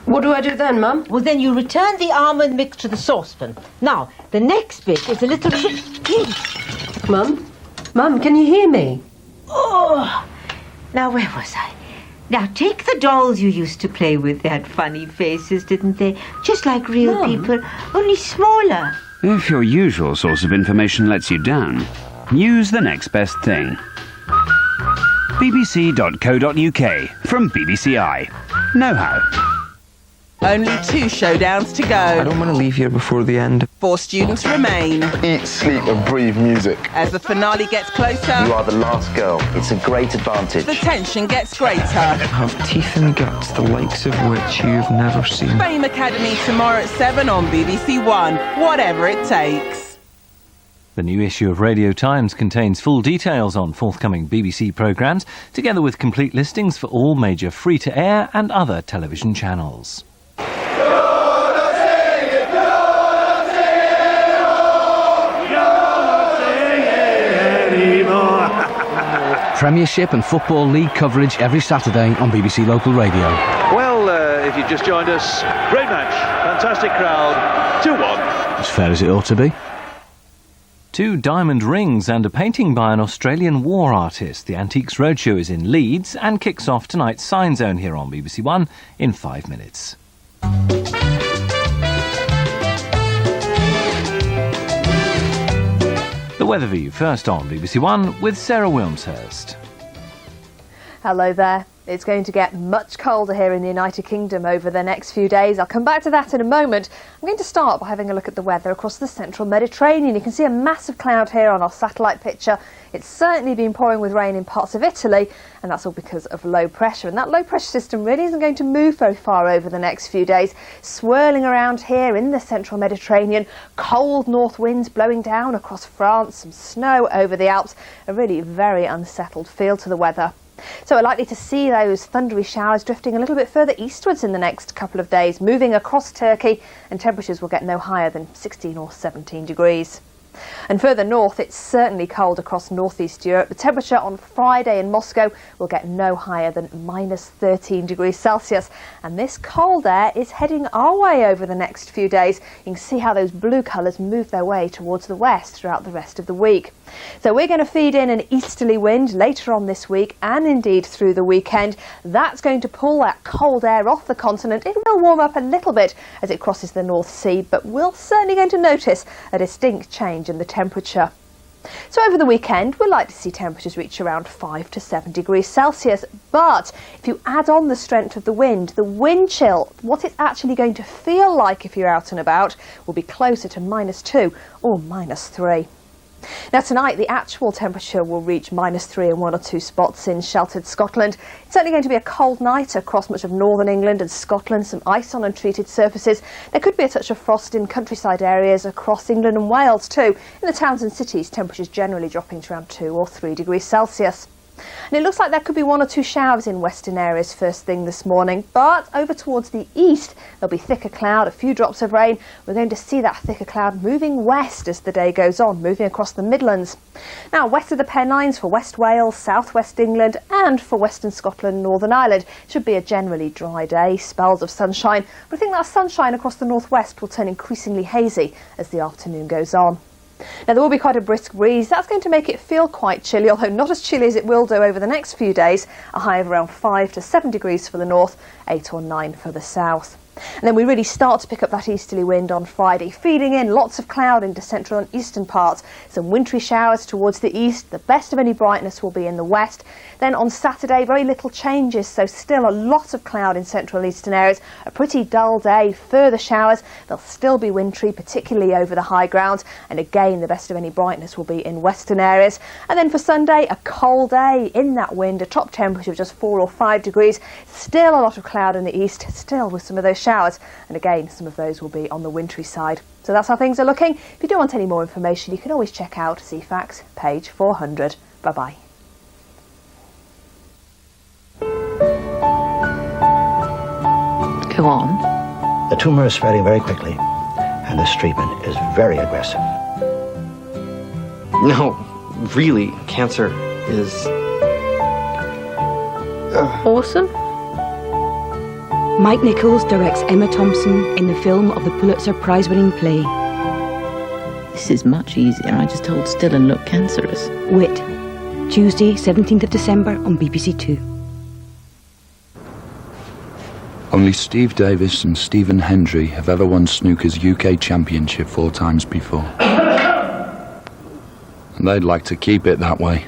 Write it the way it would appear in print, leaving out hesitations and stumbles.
What do I do then, Mum? Well, then you return the almond mix to the saucepan. Now, the next bit is a little trick. Mum? Mum, can you hear me? Oh! Now, where was I? Now, take the dolls you used to play with. They had funny faces, didn't they? Just like real Mum? people, only smaller. If your usual source of information lets you down, use the next best thing. bbc.co.uk from BBCI. Know how. Only 2 showdowns to go. I don't want to leave here before the end. 4 students remain. Eat, sleep and breathe music. As the finale gets closer, You are the last girl. It's a great advantage. the tension gets greater. Have teeth and guts, the likes of which you've never seen. Fame Academy tomorrow at 7 on BBC One. Whatever it takes. The new issue of Radio Times contains full details on forthcoming BBC programmes, together with complete listings for all major free-to-air and other television channels. Premiership and Football League coverage every Saturday on BBC Local Radio. Well, if you've just joined us, great match, fantastic crowd, 2-1. As fair as it ought to be. 2 diamond rings and a painting by an Australian war artist. The Antiques Roadshow is in Leeds and kicks off tonight's Sign Zone here on BBC One in 5 minutes. The weather view first on BBC One with Sarah Wilmshurst. Hello there. It's going to get much colder here in the United Kingdom over the next few days. I'll come back to that in a moment. I'm going to start by having a look at the weather across the central Mediterranean. You can see a massive cloud here on our satellite picture. It's certainly been pouring with rain in parts of Italy, and that's all because of low pressure. And that low pressure system really isn't going to move very far over the next few days. Swirling around here in the central Mediterranean, cold north winds blowing down across France, some snow over the Alps, a really very unsettled feel to the weather. So we're likely to see those thundery showers drifting a little bit further eastwards in the next couple of days, moving across Turkey, and temperatures will get no higher than 16 or 17 degrees. And further north, it's certainly cold across northeast Europe. The temperature on Friday in Moscow will get no higher than minus 13 degrees Celsius. And this cold air is heading our way over the next few days. You can see how those blue colours move their way towards the west throughout the rest of the week. So we're going to feed in an easterly wind later on this week and indeed through the weekend. That's going to pull that cold air off the continent. It will warm up a little bit as it crosses the North Sea, but we're certainly going to notice a distinct change in the temperature. So over the weekend, we'll like to see temperatures reach around 5 to 7 degrees Celsius. But if you add on the strength of the wind chill, what it's actually going to feel like if you're out and about will be closer to -2 or -3. Now tonight the actual temperature will reach -3 in 1 or 2 spots in sheltered Scotland. It's certainly going to be a cold night across much of northern England and Scotland, some ice on untreated surfaces. There could be a touch of frost in countryside areas across England and Wales too. In the towns and cities, temperatures generally dropping to around 2 or 3 degrees Celsius. And it looks like there could be 1 or 2 showers in western areas first thing this morning, but over towards the east there'll be thicker cloud, a few drops of rain. We're going to see that thicker cloud moving west as the day goes on, moving across the Midlands. Now west of the Pennines for West Wales, South West England and for Western Scotland and Northern Ireland it should be a generally dry day, spells of sunshine, but I think that sunshine across the northwest will turn increasingly hazy as the afternoon goes on. Now there will be quite a brisk breeze. That's going to make it feel quite chilly, although not as chilly as it will do over the next few days. A high of around 5 to 7 degrees for the north, 8 or 9 for the south. And then we really start to pick up that easterly wind on Friday, feeding in lots of cloud into central and eastern parts. Some wintry showers towards the east. The best of any brightness will be in the west. Then on Saturday, very little changes, so still a lot of cloud in central and eastern areas. A pretty dull day, further showers. They'll still be wintry, particularly over the high ground. And again, the best of any brightness will be in western areas. And then for Sunday, a cold day in that wind, a top temperature of just 4 or 5 degrees. Still a lot of cloud in the east, still with some of those showers, and again some of those will be on the wintry side. So that's how things are looking. If you do want any more information, you can always check out CFAX page 400. Bye bye. Go on. The tumour is spreading very quickly and this treatment is very aggressive. No, really, cancer is awesome. Mike Nichols directs Emma Thompson in the film of the Pulitzer Prize-winning play. This is much easier. I just hold still and look cancerous. Wit. Tuesday, 17th of December on BBC Two. Only Steve Davis and Stephen Hendry have ever won snooker's UK championship 4 times before. And they'd like to keep it that way.